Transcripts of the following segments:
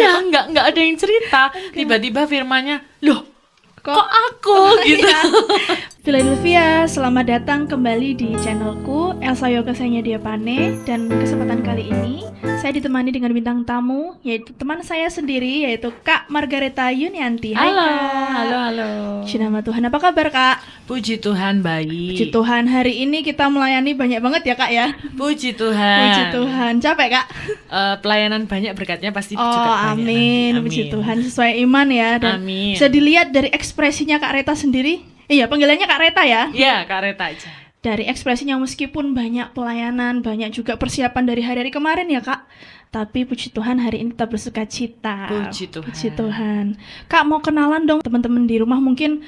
Iya, nggak ada yang cerita. Tiba-tiba firmannya, loh, kok aku gitu. Philadelphia, selamat datang kembali di channelku Elsa Yoga Sayanya Diapane. Dan kesempatan kali ini saya ditemani dengan bintang tamu, yaitu teman saya sendiri, yaitu Kak Margareta Yunianti. Hai Halo, Kak. halo. Puji nama Tuhan, apa kabar Kak? Puji Tuhan, baik. Puji Tuhan, hari ini kita melayani banyak banget ya Kak ya. Puji Tuhan. Puji Tuhan, capek Kak? Pelayanan banyak, berkatnya pasti Oh juga banyak. amin, Nanti. puji Tuhan, sesuai iman ya. Dan Amin. bisa dilihat dari ekspresinya Kak Reta sendiri. Iya, panggilannya Kak Reta ya. Iya, Kak Reta aja. Dari ekspresinya meskipun banyak pelayanan, banyak juga persiapan dari hari-hari kemarin ya Kak. Tapi puji Tuhan hari ini tetap bersuka cita. Puji Tuhan. Puji Tuhan. Kak mau kenalan dong teman-teman di rumah, mungkin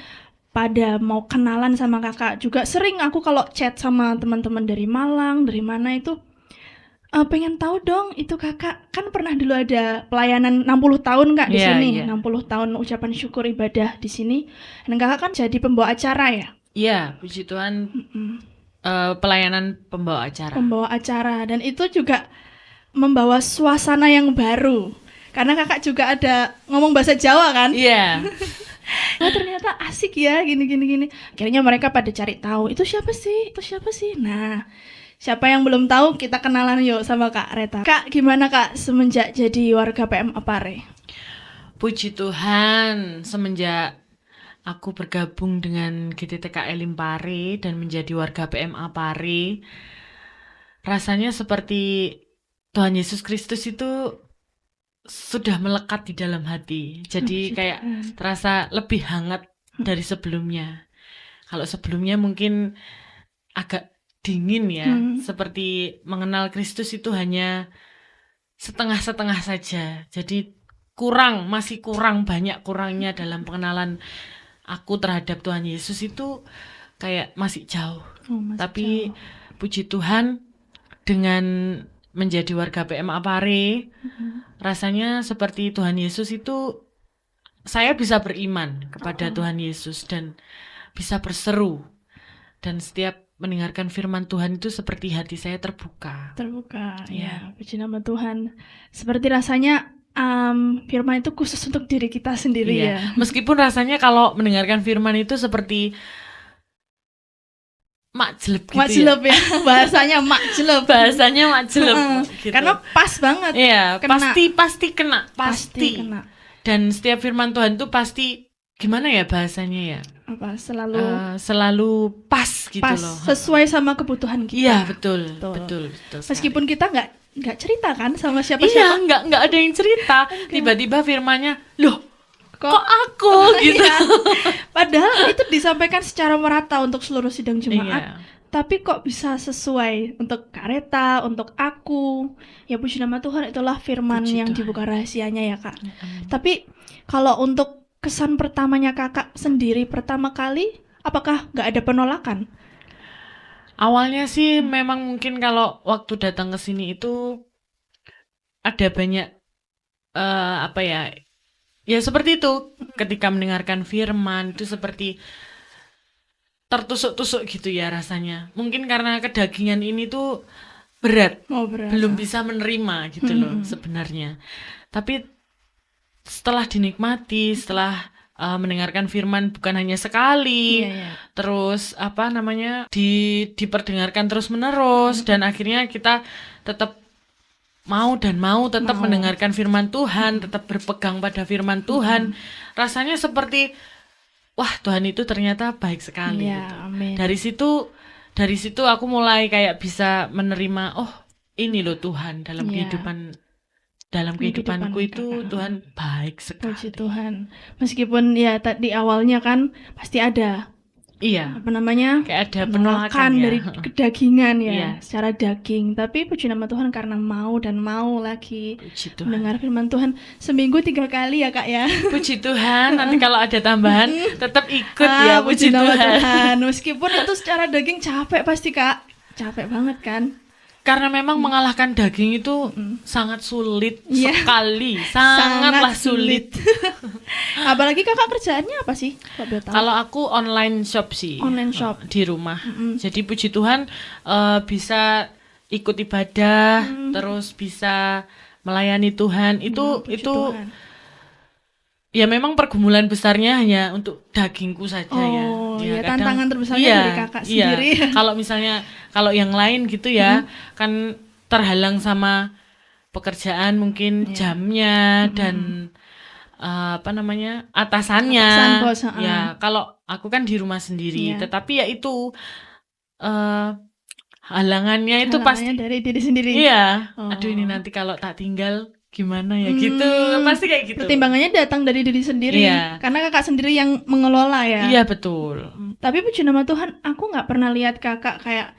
pada mau kenalan sama kakak juga. Sering aku kalau chat sama teman-teman dari Malang, dari mana itu, pengen tahu dong itu kakak kan pernah dulu ada pelayanan 60 tahun Kak di Iya, sini. iya. 60 tahun ucapan syukur ibadah di sini. Dan kakak kan jadi pembawa acara ya. Iya, puji Tuhan. Pelayanan pembawa acara. Pembawa acara, dan itu juga membawa suasana yang baru karena kakak juga ada ngomong bahasa Jawa kan. Iya. Oh ternyata asik ya, gini. Akhirnya mereka pada cari tahu itu siapa sih. Nah, siapa yang belum tahu kita kenalan yuk sama Kak Reta. Kak, gimana Kak semenjak jadi warga PM Apare? Puji Tuhan, semenjak aku bergabung dengan GTTKL Limpare dan menjadi warga PMA Pare, rasanya seperti Tuhan Yesus Kristus itu sudah melekat di dalam hati. Jadi Puji kayak Tuhan. terasa lebih hangat dari sebelumnya. Kalau sebelumnya mungkin agak dingin ya, seperti mengenal Kristus itu hanya setengah-setengah saja. Jadi masih kurang banyak kurangnya dalam pengenalan aku terhadap Tuhan Yesus itu kayak masih jauh. Masih Tapi jauh. puji Tuhan dengan menjadi warga PMA Pare, rasanya seperti Tuhan Yesus itu saya bisa beriman kepada Tuhan Yesus dan bisa berseru. Dan setiap mendengarkan firman Tuhan itu seperti hati saya terbuka. Ya, puji nama Tuhan. Seperti rasanya firman itu khusus untuk diri kita sendiri Iya. ya. Meskipun rasanya kalau mendengarkan firman itu seperti makjeleb gitu Makjeleb ya. Bahasanya makjeleb. Bahasanya makjeleb gitu. Karena pas banget. Iya, Kena. pasti kena. Kena. Dan setiap firman Tuhan itu pasti gimana ya bahasanya ya? Apa selalu Selalu pas gitu pas, loh. sesuai sama kebutuhan kita. Iya, betul sekali. Meskipun kita nggak cerita kan sama Iya, siapa-siapa. nggak ada yang cerita. Tiba-tiba firmannya, loh, kok aku gitu. Iya. Padahal itu disampaikan secara merata untuk seluruh sidang jemaat. Iya. Tapi kok bisa sesuai untuk Kak Reta, untuk aku. Ya puji nama Tuhan, itulah firman Puji yang Tuhan. dibuka rahasianya ya Kak. Amin. Tapi kalau untuk kesan pertamanya kakak sendiri pertama kali, apakah nggak ada penolakan? Awalnya sih memang mungkin kalau waktu datang ke sini itu ada banyak ya seperti itu. Ketika mendengarkan firman itu seperti tertusuk-tusuk gitu ya rasanya. Mungkin karena kedagingan ini tuh berat, Berat. belum bisa menerima gitu loh sebenarnya. Tapi setelah dinikmati, setelah mendengarkan firman bukan hanya sekali, Iya. terus diperdengarkan terus menerus, dan akhirnya kita tetap mau tetap mendengarkan firman Tuhan, tetap berpegang pada firman Tuhan. Rasanya seperti wah, Tuhan itu ternyata baik sekali Iya, gitu. amin. Dari situ aku mulai kayak bisa menerima, oh ini loh Tuhan dalam Iya. kehidupanku itu Kakak. Tuhan baik sekali. Puji Tuhan. Meskipun ya di awalnya kan pasti ada Iya, kayak ada penolakan ya. dari kedagingan ya, Iya. secara daging. Tapi puji nama Tuhan karena mau lagi Puji Tuhan. mendengar firman Tuhan seminggu 3 kali ya Kak ya. Puji Tuhan, nanti kalau ada tambahan tetap ikut ya, puji nama Tuhan. Tuhan. Meskipun itu secara daging capek pasti Kak. Capek banget kan. Karena memang mengalahkan daging itu sangat sulit Iya. sekali, sangatlah sulit. Apalagi kakak kerjaannya apa sih? Kok boleh tahu? Kalau aku online shop sih, Online shop. di rumah. Jadi puji Tuhan bisa ikut ibadah, terus bisa melayani Tuhan itu Puji itu Tuhan. ya memang pergumulan besarnya hanya untuk dagingku saja ya. Oh, Ya, ya kadang- tantangan terbesarnya iya, dari kakak iya. sendiri. Kalau misalnya kalau yang lain gitu ya, kan terhalang sama pekerjaan mungkin Iya. jamnya dan apa namanya atasannya. Atasan, bos, Ya, kalau aku kan di rumah sendiri, Iya. tetapi ya itu halangannya itu pasti Halangannya dari diri sendiri. iya. Oh. Aduh ini nanti kalau tak tinggal gimana ya gitu. Pasti kayak gitu. Pertimbangannya datang dari diri sendiri. Iya. Karena kakak sendiri yang mengelola ya. Iya betul. Tapi puji nama Tuhan, aku nggak pernah lihat kakak kayak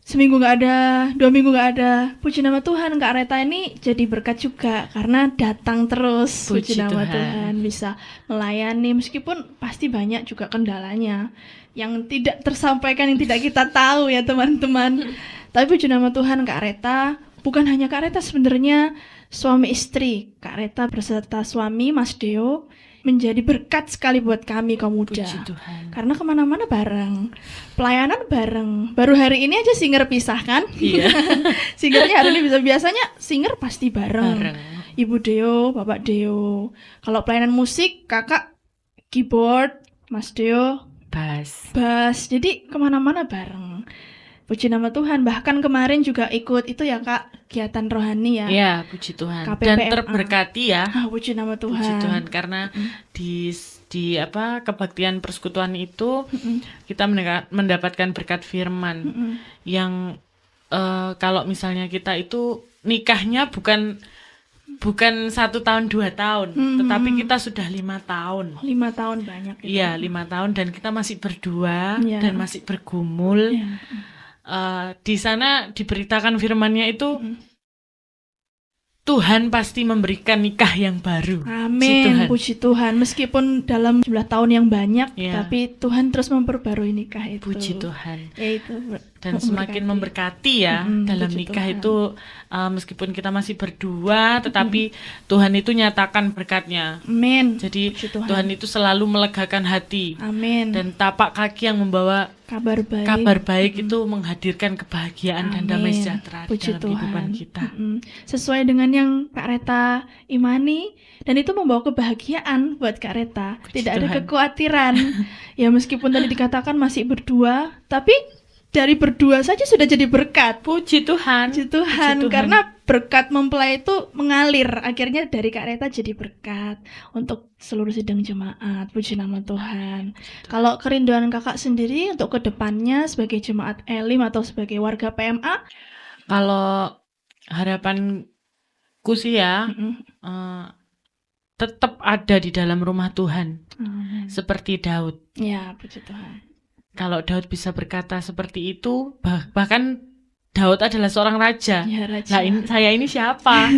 seminggu nggak ada, 2 minggu nggak ada. Puji nama Tuhan, Kak Reta ini jadi berkat juga karena datang terus. Puji nama Tuhan. Tuhan, bisa melayani meskipun pasti banyak juga kendalanya yang tidak tersampaikan, yang tidak kita tahu ya teman-teman. Tapi puji nama Tuhan, Kak Reta, bukan hanya Kak Reta sebenarnya, suami istri Kak Reta beserta suami Mas Deo menjadi berkat sekali buat kami kaum muda. Puji Tuhan. Karena kemana-mana bareng, pelayanan bareng. Baru hari ini aja singer pisah kan? Iya. Singernya hari ini biasanya singer pasti bareng. Bareng. Ibu Deo, Bapak Deo. Kalau pelayanan musik, kakak keyboard, Mas Deo bass. Jadi kemana-mana bareng. Puji nama Tuhan. Bahkan kemarin juga ikut itu ya Kak, kegiatan rohani ya. Iya, puji Tuhan. KPPMA. Dan terberkati ya. Puji nama Tuhan. Puji Tuhan karena di apa kebaktian persekutuan itu kita mendapatkan berkat firman yang kalau misalnya kita itu nikahnya bukan 1 tahun 2 tahun, tetapi kita sudah 5 tahun. 5 tahun banyak. Iya, 5 tahun dan kita masih berdua Iya. dan masih bergumul. Iya. Di sana diberitakan firman-Nya itu Tuhan pasti memberikan nikah yang baru. Amin, puji Tuhan. Meskipun dalam jumlah tahun yang banyak, Iya. tapi Tuhan terus memperbarui nikah itu. Puji Tuhan. Yaitu Dan semakin memberkati ya dalam puji nikah Tuhan. itu meskipun kita masih berdua, tetapi Tuhan itu nyatakan berkatnya. Amin. Jadi Puji Tuhan. Tuhan itu selalu melegakan hati Amin. dan tapak kaki yang membawa kabar baik. kabar baik itu menghadirkan kebahagiaan dan damai Amin. sejahtera Puji dalam Tuhan. kehidupan kita. Sesuai dengan yang Kak Reta imani, dan itu membawa kebahagiaan buat Kak Reta. Puji Tidak ada Tuhan. kekhawatiran. Ya meskipun tadi dikatakan masih berdua, tapi dari berdua saja sudah jadi berkat. Puji Tuhan. Puji Tuhan, Puji Tuhan. karena berkat mempelai itu mengalir. Akhirnya dari Kak Reta jadi berkat untuk seluruh sidang jemaat. Puji nama Tuhan. Kalau kerinduan kakak sendiri untuk kedepannya sebagai jemaat Elim atau sebagai warga PMA? Kalau harapanku sih ya tetap ada di dalam rumah Tuhan seperti Daud. Ya, puji Tuhan. Kalau Daud bisa berkata seperti itu, bahkan Daud adalah seorang raja. Ya, Raja. Nah, saya ini siapa?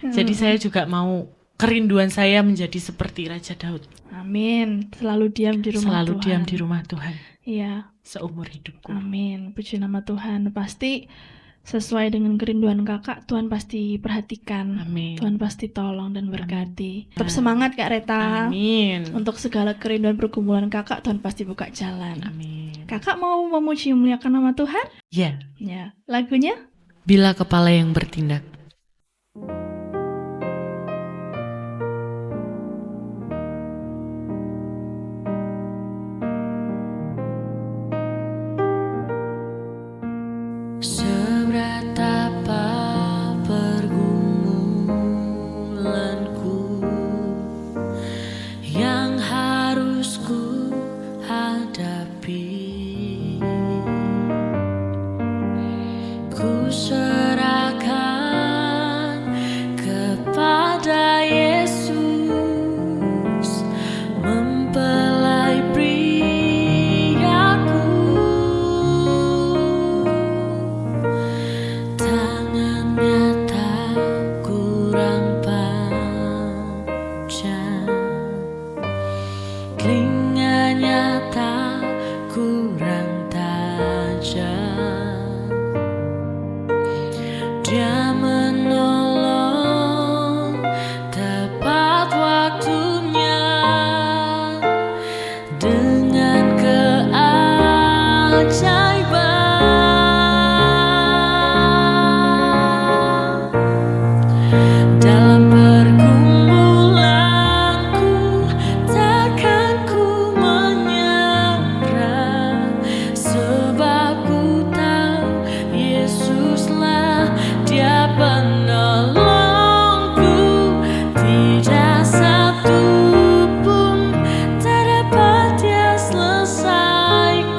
Jadi saya juga mau kerinduan saya menjadi seperti Raja Daud. Amin. Selalu diam di rumah Selalu Tuhan. diam di rumah Tuhan Iya. seumur hidupku. Amin. Puji nama Tuhan. Pasti sesuai dengan kerinduan kakak, Tuhan pasti perhatikan. Amin. Tuhan pasti tolong dan berkati. Tetap semangat Kak Reta. Amin. Untuk segala kerinduan pergumulan kakak, Tuhan pasti buka jalan. Amin. Kakak mau memuji memuliakan nama Tuhan? Ya, Ya. Lagunya? bila kepala yang bertindak. Seberat apa pergumulanku yang harus ku hadapi, ku serahkan Tidak satu pun tak dapat dia selesaikan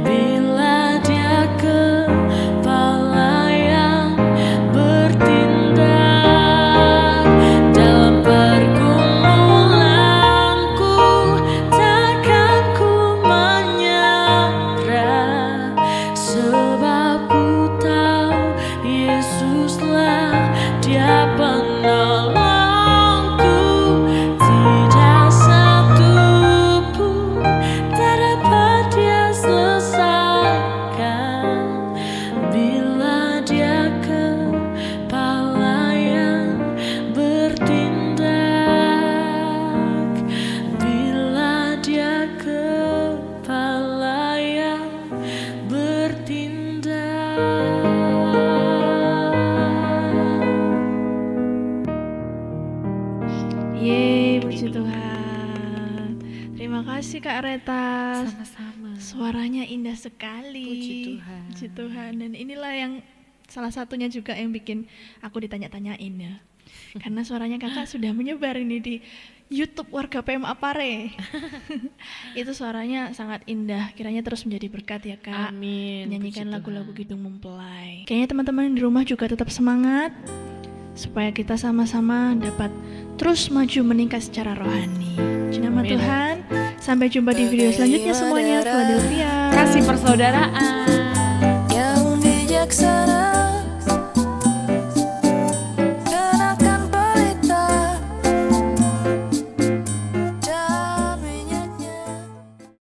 bila dia kepala yang bertindak. Dalam pergumulanku takkan ku menyerah, sebab ku tahu Yesuslah dia penolongku. Tidak satu pun tak dapat dia selesaikan bila dia kepala yang bertindak. Bila dia kepala yang bertindak. Yeay, puji Tuhan. Terima kasih Kak Reta. Sama-sama. Suaranya indah sekali. Puji Tuhan. Puji Tuhan. Dan inilah yang salah satunya juga yang bikin aku ditanya-tanyain ya. Karena suaranya kakak sudah menyebar ini di YouTube warga PMA Pare. Itu suaranya sangat indah. Kiranya terus menjadi berkat ya Kak. Amin. Menyanyikan Puji lagu-lagu Tuhan. Kidung Mempelai. Kayaknya teman-teman di rumah juga tetap semangat supaya kita sama-sama dapat terus maju meningkat secara rohani. Puji nama Amin. Tuhan. Sampai jumpa di video selanjutnya semuanya. Philadelphia. Kasih persaudaraan.